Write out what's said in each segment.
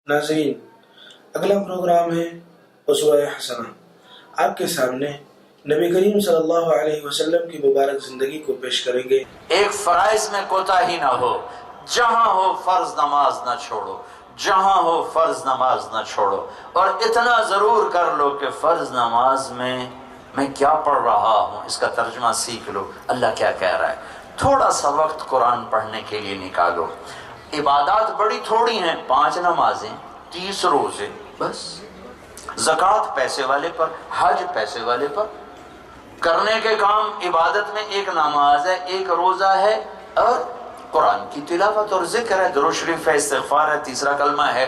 ناظرین، اگلا پروگرام ہے اسوہ حسنہ۔ آپ کے سامنے نبی کریم صلی اللہ علیہ وسلم کی مبارک زندگی کو پیش کریں گے۔ ایک فرائض میں کوتاہی نہ ہو، جہاں ہو فرض نماز نہ چھوڑو، جہاں ہو فرض نماز نہ چھوڑو، اور اتنا ضرور کر لو کہ فرض نماز میں کیا پڑھ رہا ہوں اس کا ترجمہ سیکھ لو، اللہ کیا کہہ رہا ہے۔ تھوڑا سا وقت قرآن پڑھنے کے لیے نکالو۔ عبادات بڑی تھوڑی ہیں، 5 نمازیں، 30 روزے، بس۔ زکوٰۃ پیسے والے پر، حج پیسے والے پر، کرنے کے کام عبادت میں ایک نماز ہے، ایک روزہ ہے، اور قرآن کی تلاوت اور ذکر ہے، درود شریف ہے، استغفار ہے، تیسرا کلمہ ہے۔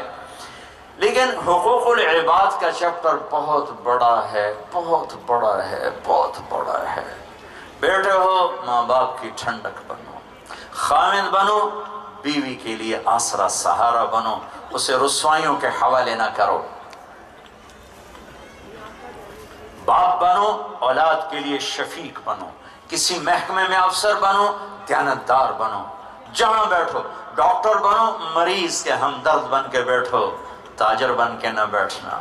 لیکن حقوق العباد کا چیپٹر بہت بڑا ہے، بہت بڑا ہے، بہت بڑا ہے۔ بیٹے ہو، ماں باپ کی ٹھنڈک بنو، خامد بنو، بیوی کے لیے آسرا سہارا بنو، اسے رسوائیوں کے حوالے نہ کرو۔ باپ بنو، اولاد کے لیے شفیق بنو، کسی محکمے میں افسر بنو، دیانتدار بنو، جہاں بیٹھو ڈاکٹر بنو، مریض کے ہمدرد بن کے بیٹھو، تاجر بن کے نہ بیٹھنا۔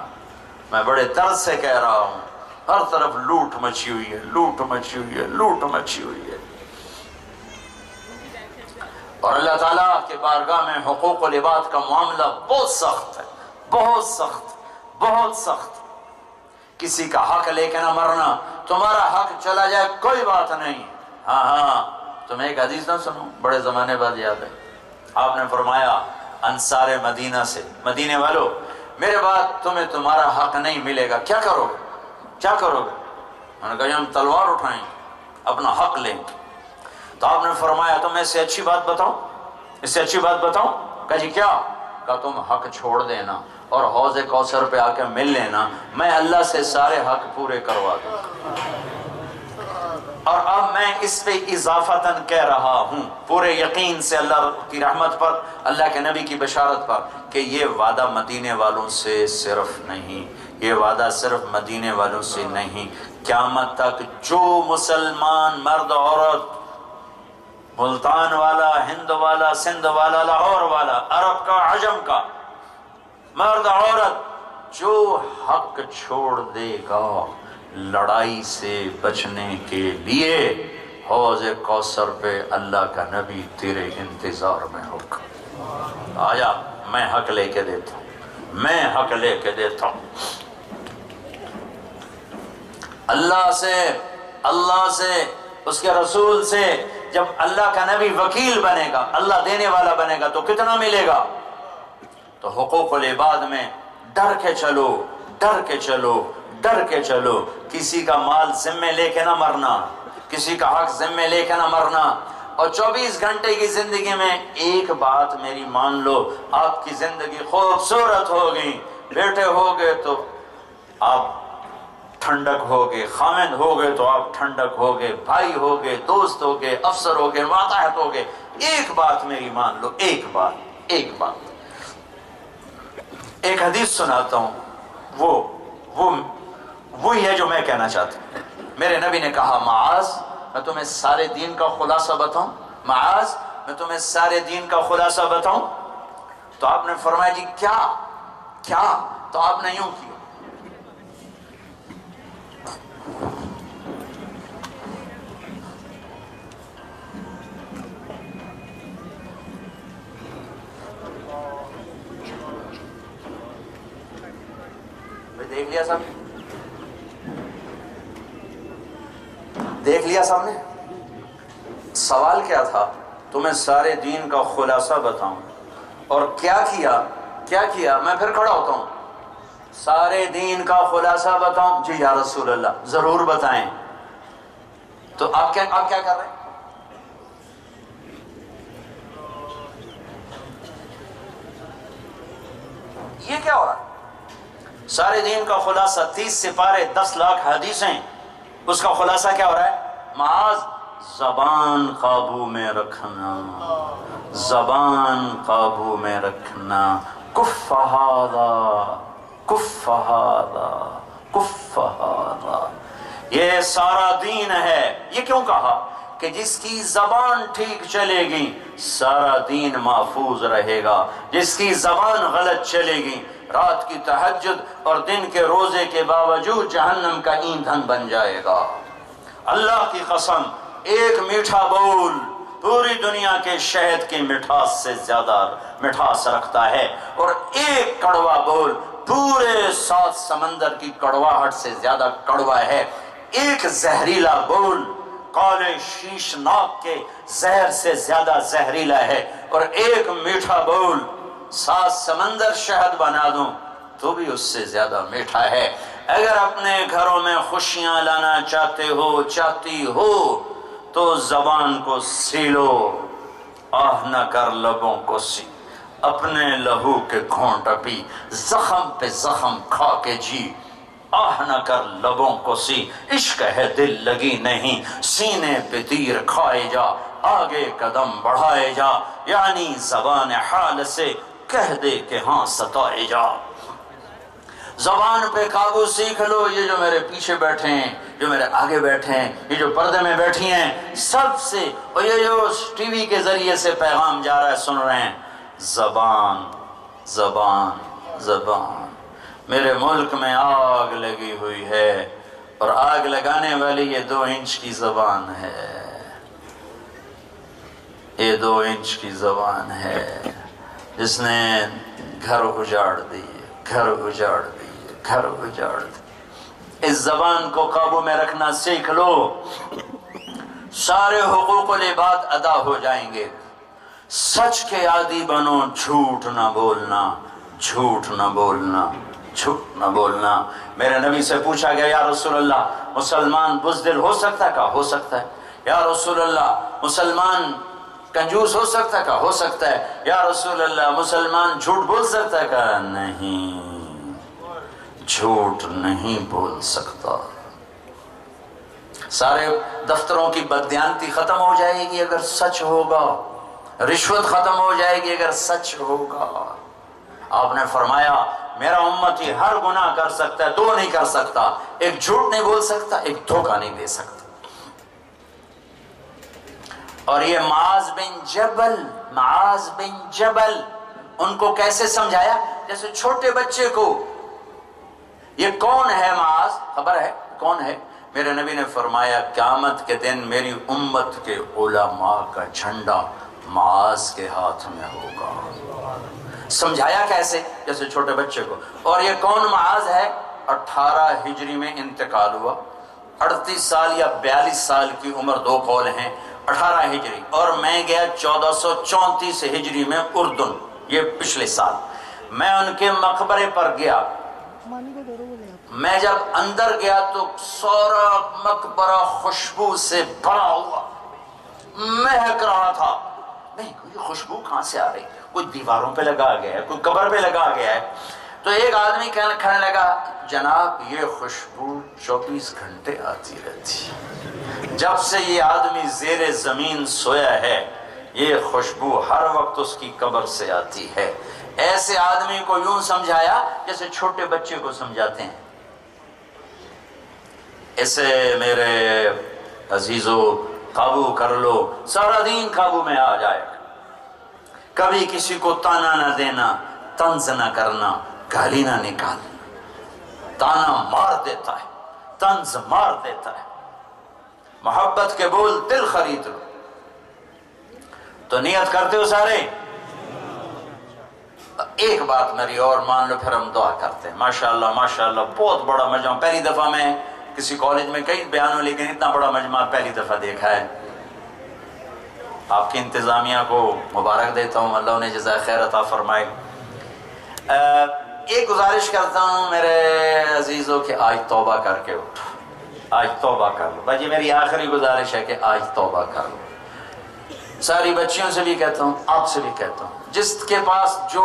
میں بڑے درد سے کہہ رہا ہوں، ہر طرف لوٹ مچی ہوئی ہے، لوٹ مچی ہوئی ہے، لوٹ مچی ہوئی ہے، اور اللہ تعالیٰ کے بارگاہ میں حقوق العباد کا معاملہ بہت سخت ہے، بہت سخت، بہت سخت۔ کسی کا حق لے کے نہ مرنا، تمہارا حق چلا جائے کوئی بات نہیں۔ ہاں، تمہیں ایک حدیث نہ سنو، بڑے زمانے بعد یاد ہے۔ آپ نے فرمایا انصار مدینہ سے، مدینے والو، میرے بعد تمہیں تمہارا حق نہیں ملے گا، کیا کرو گے؟ کیا کرو گے؟ انہوں نے کہا ہم تلوار اٹھائیں، اپنا حق لیں گے۔ تو آپ نے فرمایا تم اس سے اچھی بات بتاؤ، اس سے اچھی بات بتاؤ۔ کہا جی کیا؟ کہا تم حق چھوڑ دینا اور حوض کوثر پہ آ کے مل لینا، میں اللہ سے سارے حق پورے کروا دوں۔ اور اب میں اس پہ اضافتاً کہہ رہا ہوں، پورے یقین سے اللہ کی رحمت پر، اللہ کے نبی کی بشارت پر، کہ یہ وعدہ مدینے والوں سے صرف نہیں، یہ وعدہ صرف مدینے والوں سے نہیں، قیامت تک جو مسلمان مرد عورت، ملتان والا، ہند والا، سندھ والا، لاہور والا، عرب کا، عجم کا، مرد عورت جو حق چھوڑ دے گا لڑائی سے بچنے کے لیے، حوض کوثر پہ اللہ کا نبی تیرے انتظار میں ہوگا۔ آیا میں حق لے کے دیتا ہوں، میں حق لے کے دیتا ہوں۔ اللہ سے اس کے رسول سے جب اللہ کا نبی وکیل بنے گا، اللہ دینے والا بنے گا، تو کتنا ملے گا؟ تو حقوق العباد میں ڈر کے چلو، ڈر کے چلو، ڈر کے چلو۔ کسی کا مال ذمے لے کے نہ مرنا، کسی کا حق ذمے لے کے نہ مرنا۔ اور 24 گھنٹے کی زندگی میں ایک بات میری مان لو، آپ کی زندگی خوبصورت ہوگی، بیٹے ہوگے تو آپ ٹھنڈک ہوگے، خامد ہوگے تو آپ ٹھنڈک ہوگے، بھائی ہوگے، دوست ہوگے، افسر ہوگے، ماتحت ہوگے۔ ایک بات میری مان لو، ایک بات، ایک بات۔ ایک حدیث سناتا ہوں، وہی ہے جو میں کہنا چاہتا ہوں۔ میرے نبی نے کہا معاذ، میں تمہیں سارے دین کا خلاصہ بتاؤں؟ معاذ، میں تمہیں سارے دین کا خلاصہ بتاؤں؟ تو آپ نے فرمایا جی کیا؟ تو آپ نے یوں کیا، دیکھ لیا سب نے؟ دیکھ لیا سب نے؟ سوال کیا تھا؟ تمہیں سارے دین کا خلاصہ بتاؤں، اور کیا کیا؟ میں پھر کھڑا ہوتا ہوں، سارے دین کا خلاصہ بتاؤں؟ جی یا رسول اللہ ضرور بتائیں۔ تو آپ کیا کر رہے ہیں؟ یہ کیا ہو رہا ہے؟ سارے دین کا خلاصہ 30 سپارے، 10 لاکھ حدیثیں، اس کا خلاصہ کیا ہو رہا ہے؟ معاذ، زبان قابو میں رکھنا، زبان قابو میں رکھنا، کف ھذا، کف ھذا، کف ھذا، یہ سارا دین ہے۔ یہ کیوں کہا کہ کہ جس کی زبان ٹھیک چلے گی سارا دین محفوظ رہے گا، جس کی زبان غلط چلے گی رات کی تہجد اور دن کے روزے کے باوجود جہنم کا ایندھن بن جائے گا۔ اللہ کی قسم، ایک میٹھا بول پوری دنیا کے شہد کی مٹھاس سے زیادہ مٹھاس رکھتا ہے، اور ایک کڑوا بول پورے 7 سمندر کی کڑواہٹ سے زیادہ کڑوا ہے۔ ایک زہریلا بول کالے شیشناک کے زہر سے زیادہ زہریلا ہے، اور ایک میٹھا بول 7 سمندر شہد بنا دوں تو بھی اس سے زیادہ میٹھا ہے۔ اگر اپنے گھروں میں خوشیاں لانا چاہتے ہو، چاہتی ہو، تو زبان کو سیلو، آہ نہ کر لبوں کو سی، اپنے لہو کے گھونٹ پی، زخم پہ زخم کھا کے جی، آہ نہ کر لبوں کو سی، عشق ہے دل لگی نہیں، سینے پہ تیر کھائے جا، آگے قدم بڑھائے جا، یعنی زبان حال سے کہہ دے کہ ہاں ستائے جا۔ زبان پہ قابو سیکھ لو۔ یہ جو میرے پیچھے بیٹھے ہیں، جو میرے آگے بیٹھے ہیں، یہ جو پردے میں بیٹھی ہیں، سب سے، اور یہ جو ٹی وی کے ذریعے سے پیغام جا رہا ہے سن رہے ہیں، زبان زبان زبان۔ میرے ملک میں آگ لگی ہوئی ہے، اور آگ لگانے والی یہ 2 انچ کی زبان ہے، یہ 2 انچ کی زبان ہے جس نے گھر اجاڑ دیے، گھر اجاڑ دیے، گھر اجاڑ دیے۔ اس زبان کو قابو میں رکھنا سیکھ لو، سارے حقوق العباد ادا ہو جائیں گے۔ سچ کے عادی بنو، جھوٹ نہ بولنا، جھوٹ نہ بولنا، جھوٹ نہ بولنا۔ میرے نبی سے پوچھا گیا، یا رسول اللہ مسلمان بزدل ہو سکتا ہے؟ کہا ہو سکتا ہے۔ یا رسول اللہ مسلمان کنجوس ہو سکتا ہے؟ کہا ہو سکتا ہے۔ یا رسول اللہ مسلمان جھوٹ بول سکتا ہے؟ کہا نہیں، جھوٹ نہیں بول سکتا۔ سارے دفتروں کی بددیانتی ختم ہو جائے گی اگر سچ ہوگا، رشوت ختم ہو جائے گی اگر سچ ہوگا۔ آپ نے فرمایا میرا امتی ہر گناہ کر سکتا ہے، 2 نہیں کر سکتا، ایک جھوٹ نہیں بول سکتا، ایک دھوکہ نہیں دے سکتا۔ اور یہ معاذ بن جبل ان کو کیسے سمجھایا؟ جیسے چھوٹے بچے کو، یہ کون ہے معاذ؟ خبر ہے کون ہے؟ میرے نبی نے فرمایا قیامت کے دن میری امت کے علماء کا جھنڈا معاذ کے ہاتھ میں ہوگا۔ سمجھایا کیسے؟ جیسے چھوٹے بچے کو۔ اور یہ کون معاذ ہے؟ 18 ہجری میں انتقال ہوا، 38 سال یا 42 سال کی عمر، 2 قول ہیں۔ 18 ہجری، اور میں گیا 1434 ہجری میں اردن، یہ پچھلے سال۔ میں ان کے مقبرے پر گیا، میں جب اندر گیا تو سارا مقبرہ خوشبو سے بھرا ہوا، مہک رہا تھا۔ نہیں، کوئی خوشبو کہاں سے آ رہی؟ کوئی دیواروں پہ لگا گیا ہے، کوئی قبر پہ لگا گیا ہے۔ تو ایک آدمی کہنے لگا جناب یہ خوشبو 24 گھنٹے آتی رہتی، جب سے یہ آدمی زیر زمین سویا ہے یہ خوشبو ہر وقت اس کی قبر سے آتی ہے۔ ایسے آدمی کو یوں سمجھایا جیسے چھوٹے بچے کو سمجھاتے ہیں۔ اسے میرے عزیزو قابو کر لو، سارا دین قابو میں آ جائے۔ کبھی کسی کو تانا نہ دینا، طنز نہ کرنا، گالی نہ نکالنا۔ تانا مار دیتا ہے، طنز مار دیتا ہے۔ محبت کے بول دل خرید لو۔ تو نیت کرتے ہو سارے؟ ایک بات میری اور مان لو، پھر ہم دعا کرتے ہیں۔ ماشاءاللہ ماشاءاللہ بہت بڑا مجمع، پہلی دفعہ میں کسی کالج میں کئی بیانوں، لیکن اتنا بڑا مجمع پہلی دفعہ دیکھا ہے۔ آپ کی انتظامیہ کو مبارک دیتا ہوں، اللہ انہیں جزائے خیر عطا فرمائے۔ ایک گزارش کرتا ہوں میرے عزیزوں کہ آج توبہ کر کے اٹھو، آج توبہ کر لو۔ بھائی میری آخری گزارش ہے کہ آج توبہ کر لو۔ ساری بچیوں سے بھی کہتا ہوں، آپ سے بھی کہتا ہوں، جس کے پاس جو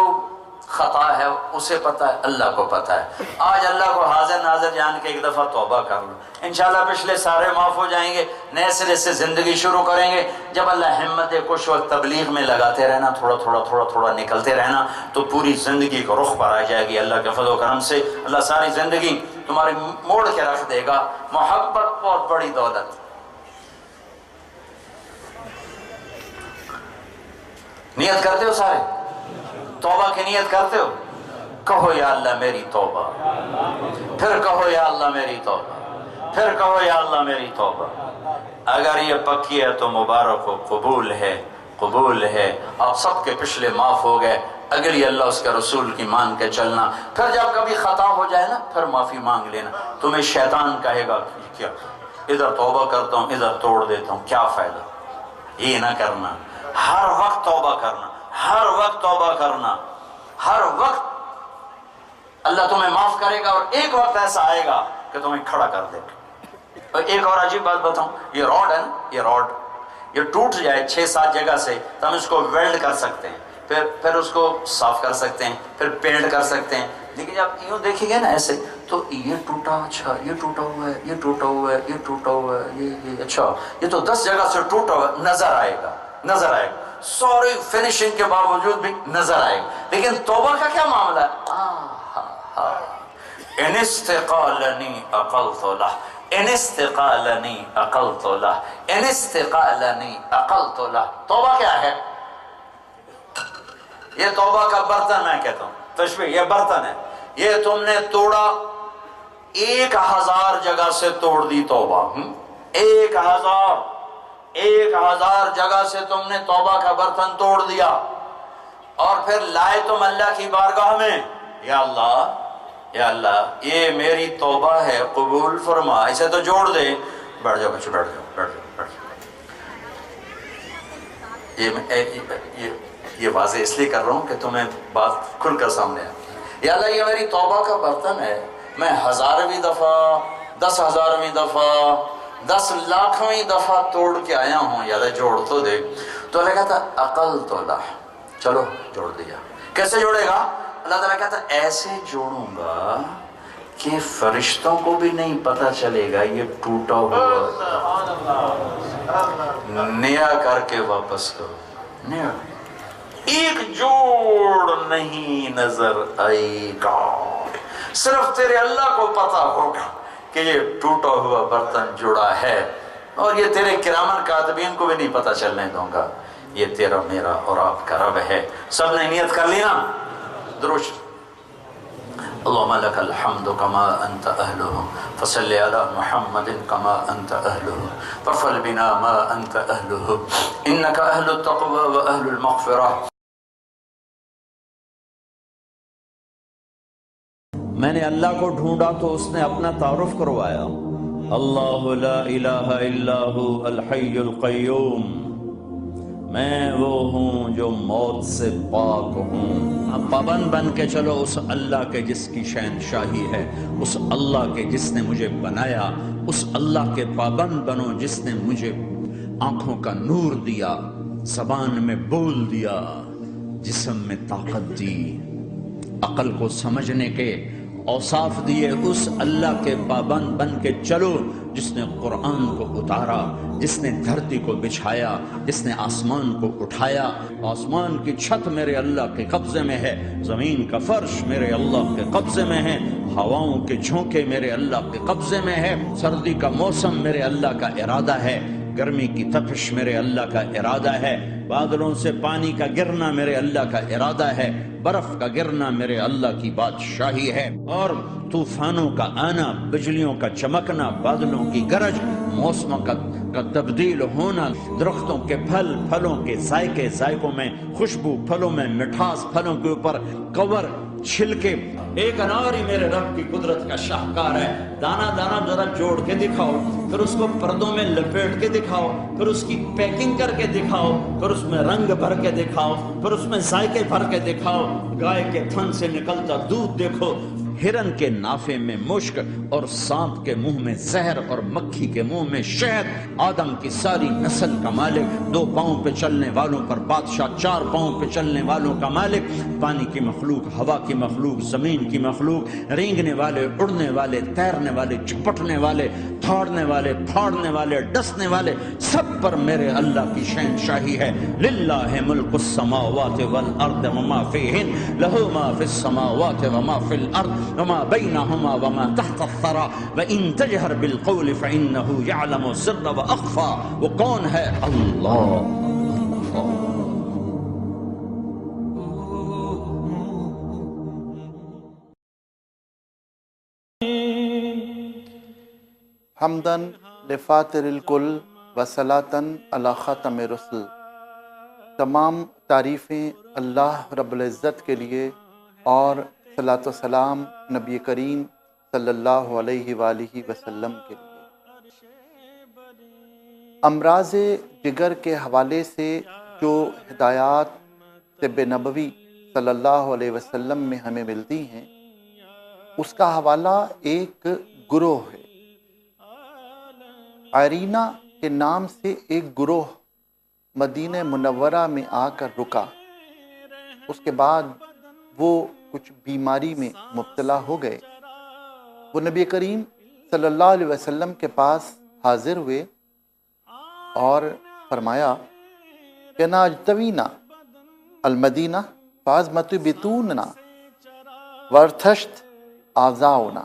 خطا ہے اسے پتہ ہے، اللہ کو پتہ ہے۔ آج اللہ کو حاضر ناظر جان کے ایک دفعہ توبہ کر لو، انشاءاللہ پچھلے سارے معاف ہو جائیں گے، نئے سرے سے زندگی شروع کریں گے۔ جب اللہ ہمت دے کچھ وقت تبلیغ میں لگاتے رہنا، تھوڑا تھوڑا تھوڑا تھوڑا نکلتے رہنا، تو پوری زندگی کو رخ پر آ جائے گی۔ اللہ کے فضل و کرم سے اللہ ساری زندگی تمہاری موڑ کے رکھ دے گا۔ محبت بہت بڑی دولت، نیت کرتے ہو سارے؟ توبہ کی نیت کرتے ہو؟ کہو یا اللہ میری توبہ، پھر کہو یا اللہ میری توبہ، پھر کہو یا اللہ میری توبہ۔ اگر یہ پکی ہے تو مبارک ہو، قبول ہے، قبول ہے۔ آپ سب کے پچھلے معاف ہو گئے، اگلی اللہ اس کے رسول کی مان کے چلنا۔ پھر جب کبھی خطا ہو جائے نا، پھر معافی مانگ لینا۔ تمہیں شیطان کہے گا کیا ادھر توبہ کرتا ہوں ادھر توڑ دیتا ہوں، کیا فائدہ؟ یہ نہ کرنا، ہر وقت توبہ کرنا، ہر وقت توبہ کرنا، ہر وقت اللہ تمہیں معاف کرے گا، اور ایک وقت ایسا آئے گا کہ تمہیں کھڑا کر دے گا۔ اور ایک اور عجیب بات بتاؤں، یہ راڈ ہے نا، یہ راڈ یہ ٹوٹ جائے 6-7 جگہ سے تو ہم اس کو ویلڈ کر سکتے ہیں، پھر اس کو صاف کر سکتے ہیں، پھر پینٹ کر سکتے ہیں۔ لیکن جب یوں دیکھیں گے نا ایسے تو یہ ٹوٹا، اچھا یہ ٹوٹا ہوا ہے، یہ ٹوٹا ہوا ہے، یہ ٹوٹا ہوا ہے، یہ اچھا یہ تو 10 جگہ سے ٹوٹا ہوا ہے، نظر آئے گا، نظر آئے گا، سوری فنیشنگ کے باوجود بھی نظر آئے گا۔ لیکن توبہ کا کیا معاملہ ہے؟ ان استقالنی عقلت لہ، ان استقالنی عقلت لہ، ان استقالنی عقلت لہ۔ توبہ کیا ہے؟ یہ توبہ کا برتن میں کہتا ہوں، تشبیہ، یہ برتن ہے، یہ تم نے توڑا، 1000 جگہ سے توڑ دی توبہ، 1000 جگہ سے تم نے توبہ کا برتن توڑ دیا، اور پھر لائے تم اللہ کی بارگاہ میں، یا اللہ یا اللہ یہ میری توبہ ہے، قبول فرما، اسے تو جوڑ دے۔ بیٹھ جاؤ بچے، بیٹھ جاؤ، بیٹھ جاؤ، بیٹھ جاؤ۔ یہ واضح اس لیے کر رہا ہوں کہ تمہیں بات کھل کر سامنے آئے۔ یا اللہ یہ میری توبہ کا برتن ہے، میں 1000ویں دفعہ، 10,000ویں دفعہ، 10 لاکھویں دفعہ توڑ کے آیا ہوں، یا اللہ جوڑ تو دے۔ تو اللہ کہتا عقلت لہ، چلو جوڑ دیا۔ کیسے جوڑے گا؟ اللہ تعالیٰ کہتا ایسے جوڑوں گا کہ فرشتوں کو بھی نہیں پتہ چلے گا یہ ٹوٹا ہوا، نیا کر کے واپس کرو، نیا، ایک جوڑ نہیں نظر آئے گا، صرف تیرے اللہ کو پتہ ہوگا کہ یہ ٹوٹا ہوا برتن جڑا ہے، اور یہ تیرے کرامن کاتبین کو بھی نہیں پتہ چلنے دوں گا، یہ تیرا میرا اور آپ کا رب ہے۔ سب نے نیت کر لی نا؟ دروش اللہم لک الحمد کما انت اہلہ فصل علی محمد کما انت اہلہ ففعل بنا ما انت اہلہ انک اہل التقوی و اہل المغفرہ۔ میں نے اللہ کو ڈھونڈا تو اس نے اپنا تعارف کروایا، اللہ لا الہ الا ہو الحی القیوم، میں وہ ہوں جو موت سے پاک ہوں۔ اب پابند بن کے چلو اس اللہ کے جس کی شہنشاہی ہے، اس اللہ کے جس نے مجھے بنایا، اس اللہ کے پابند بنو جس نے مجھے آنکھوں کا نور دیا، زبان میں بول دیا، جسم میں طاقت دی، عقل کو سمجھنے کے اوصاف دیے۔ اس اللہ کے پابند بن کے چلو جس نے قرآن کو اتارا، جس نے دھرتی کو بچھایا، جس نے آسمان کو اٹھایا۔ آسمان کی چھت میرے اللہ کے قبضے میں ہے، زمین کا فرش میرے اللہ کے قبضے میں ہے، ہواؤں کے جھونکے میرے اللہ کے قبضے میں ہے، سردی کا موسم میرے اللہ کا ارادہ ہے، گرمی کی تپش میرے اللہ کا ارادہ ہے، بادلوں سے پانی کا گرنا میرے اللہ کا ارادہ ہے، برف کا گرنا میرے اللہ کی بادشاہی ہے، اور طوفانوں کا آنا، بجلیوں کا چمکنا، بادلوں کی گرج، موسموں کا تبدیل ہونا، درختوں کے پھل، پھلوں کے ذائقے، ذائقوں میں خوشبو، پھلوں میں مٹھاس، پھلوں کے اوپر کور، چھلکے۔ ایک انار ہی میرے رب کی قدرت کا شاہکار ہے، دانا دانا ذرا جوڑ کے دکھاؤ، پھر اس کو پردوں میں لپیٹ کے دکھاؤ، پھر اس کی پیکنگ کر کے دکھاؤ، پھر اس میں رنگ بھر کے دکھاؤ، پھر اس میں ذائقے بھر کے دکھاؤ، گائے کے تھن سے نکلتا دودھ دیکھو، ہرن کے نافے میں مشک اور سانپ کے منہ میں زہر اور مکھی کے منہ میں شہد، آدم کی ساری نسل کا مالک، 2 پاؤں پہ چلنے والوں پر بادشاہ، 4 پاؤں پہ چلنے والوں کا مالک، پانی کی مخلوق، ہوا کی مخلوق، زمین کی مخلوق، رینگنے والے، اڑنے والے، تیرنے والے، جھپٹنے والے، دھاڑنے والے، پھاڑنے والے، ڈسنے والے، سب پر میرے اللہ کی شہنشاہی ہے۔ للہ ملک السماوات والارض وما فیہن، لہ ما فی السماوات وما فی الارض وما بینہما وما تحت الثری وان تجہر بالقول فانہ یعلم السر واخفی۔ وہ کون ہے؟ اللہ۔ حمدن لفاتر الکل وصلاۃً علی خاتم رسل۔ تمام تعریفیں اللہ رب العزت کے لیے اور صلاۃ و سلام نبی کریم صلی اللہ علیہ وآلہ وسلم کے لیے۔ امراض جگر کے حوالے سے جو ہدایات طب نبوی صلی اللہ علیہ وسلم میں ہمیں ملتی ہیں، اس کا حوالہ ایک گروہ ہے۔ عیرینہ کے نام سے ایک گروہ مدینہ منورہ میں آ کر رکا۔ اس کے بعد وہ کچھ بیماری میں مبتلا ہو گئے۔ وہ نبی کریم صلی اللہ علیہ وسلم کے پاس حاضر ہوئے اور فرمایا کہ ناجتوینا المدینہ فازمتبتوننا ورتشت آزاؤنا،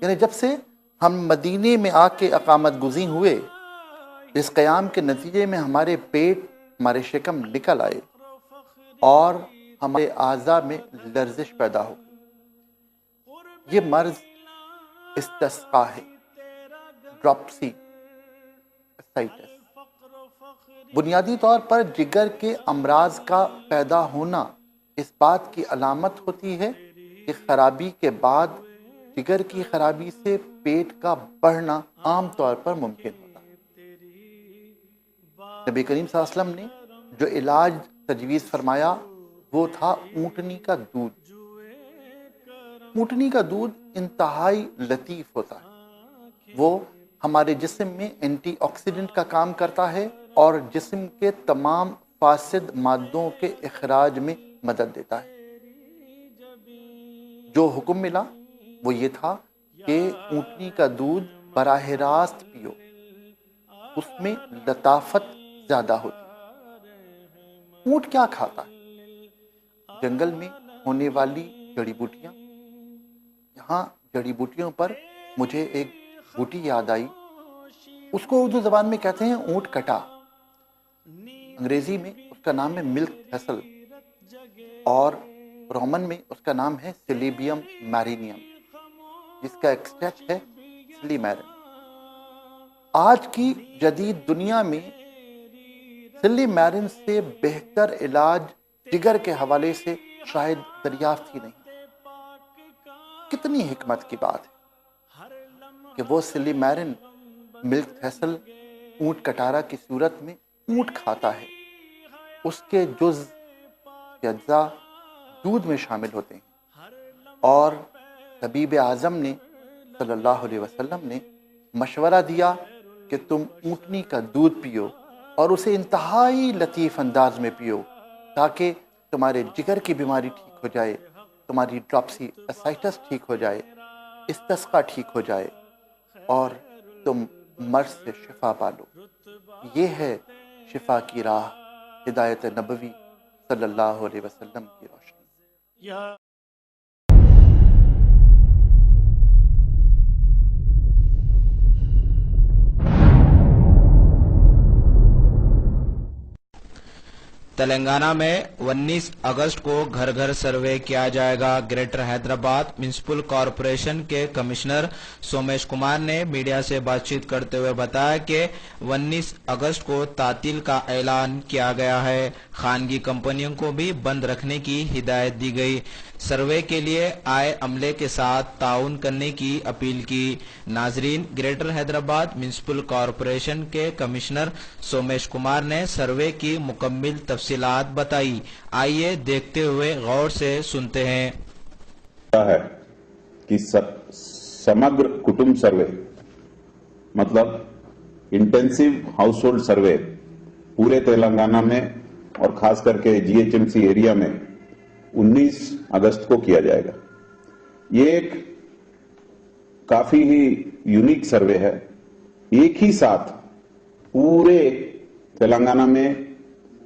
یعنی جب سے ہم مدینے میں آ کے اقامت گزین ہوئے، اس قیام کے نتیجے میں ہمارے پیٹ، ہمارے شکم نکل آئے اور ہمارے اعضاء میں لرزش پیدا ہو۔ یہ مرض استسقا ہے، ڈراپسی اسائٹس۔ بنیادی طور پر جگر کے امراض کا پیدا ہونا اس بات کی علامت ہوتی ہے کہ خرابی کے بعد جگر کی خرابی سے پیٹ کا بڑھنا عام طور پر ممکن ہوتا ہے۔ نبی کریم صلی اللہ علیہ وسلم نے جو علاج تجویز فرمایا وہ تھا اونٹنی کا دودھ۔ اونٹنی کا دودھ انتہائی لطیف ہوتا ہے، وہ ہمارے جسم میں اینٹی آکسیڈنٹ کا کام کرتا ہے اور جسم کے تمام فاسد مادوں کے اخراج میں مدد دیتا ہے۔ جو حکم ملا وہ یہ تھا کہ اونٹنی کا دودھ براہ راست پیو، اس میں لطافت زیادہ ہوتی ہے۔ اونٹ کیا کھاتا ہے؟ جنگل میں ہونے والی جڑی بوٹیاں۔ یہاں جڑی بوٹیوں پر مجھے ایک بوٹی یاد آئی، اس کو اردو زبان میں کہتے ہیں اونٹ کٹا، انگریزی میں اس کا نام ہے ملک تھیسل، اور رومن میں اس کا نام ہے سلیبیم میرینیم، جس کا ایکسٹریکٹ ہے سلی میرن۔ آج کی جدید دنیا میں سلی میرن سے بہتر علاج جگر کے حوالے سے شاید دریافت ہی نہیں۔ کتنی حکمت کی بات ہے کہ وہ سلی میرن ملک تھیسل اونٹ کٹارا کی صورت میں اونٹ کھاتا ہے، اس کے جز یا اجزاء دودھ میں شامل ہوتے ہیں، اور طبیب اعظم نے صلی اللہ علیہ وسلم نے مشورہ دیا کہ تم اونٹنی کا دودھ پیو اور اسے انتہائی لطیف انداز میں پیو تاکہ تمہارے جگر کی بیماری ٹھیک ہو جائے، تمہاری ڈراپسی اسائٹس ٹھیک ہو جائے، استسقا ٹھیک ہو جائے اور تم مرض سے شفا پالو۔ یہ ہے شفا کی راہ، ہدایت نبوی صلی اللہ علیہ وسلم کی روشنی۔ تلنگانہ میں 19 اگست کو گھر گھر سروے کیا جائے گا۔ گریٹر حیدرآباد میونسپل کارپوریشن کے کمشنر سومیش کمار نے میڈیا سے بات چیت کرتے ہوئے بتایا کہ 19 اگست کو تعطیل کا اعلان کیا گیا ہے۔ خانگی کمپنیوں کو بھی بند رکھنے کی ہدایت دی گئی۔ سروے کے لیے آئے عملے کے ساتھ تعاون کرنے کی اپیل کی۔ ناظرین، گریٹر حیدرآباد میونسپل کارپوریشن کے کمشنر سومیش کمار نے سروے کی مکمل تفصیلات بتائی۔ آئیے دیکھتے ہوئے غور سے سنتے ہیں۔ ہے کہ سمگر کٹمب سروے مطلب انٹینسیو ہاؤس ہولڈ سروے پورے تلنگانہ میں اور خاص کر کے G H M C area میں 19 اگست کو کیا جائے گا۔ یہ ایک کافی ہی یونیک سروے ہے۔ ایک ہی ساتھ پورے تلنگانہ میں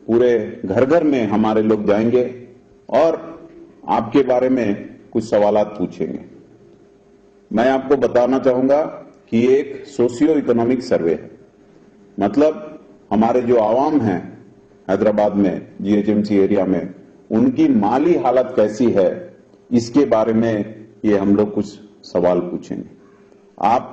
پورے گھر گھر میں ہمارے لوگ جائیں گے اور آپ کے بارے میں کچھ سوالات پوچھیں گے۔ میں آپ کو بتانا چاہوں گا کہ یہ ایک سوشیو اکنامک سروے ہے، مطلب ہمارے جو عوام ہیں حیدرآباد میں G H M C area میں ان کی مالی حالت کیسی ہے اس کے بارے میں یہ ہم لوگ کچھ سوال پوچھیں گے۔ آپ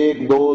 1 2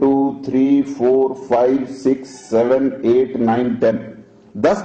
2 3 4 5 6 7 8 9 10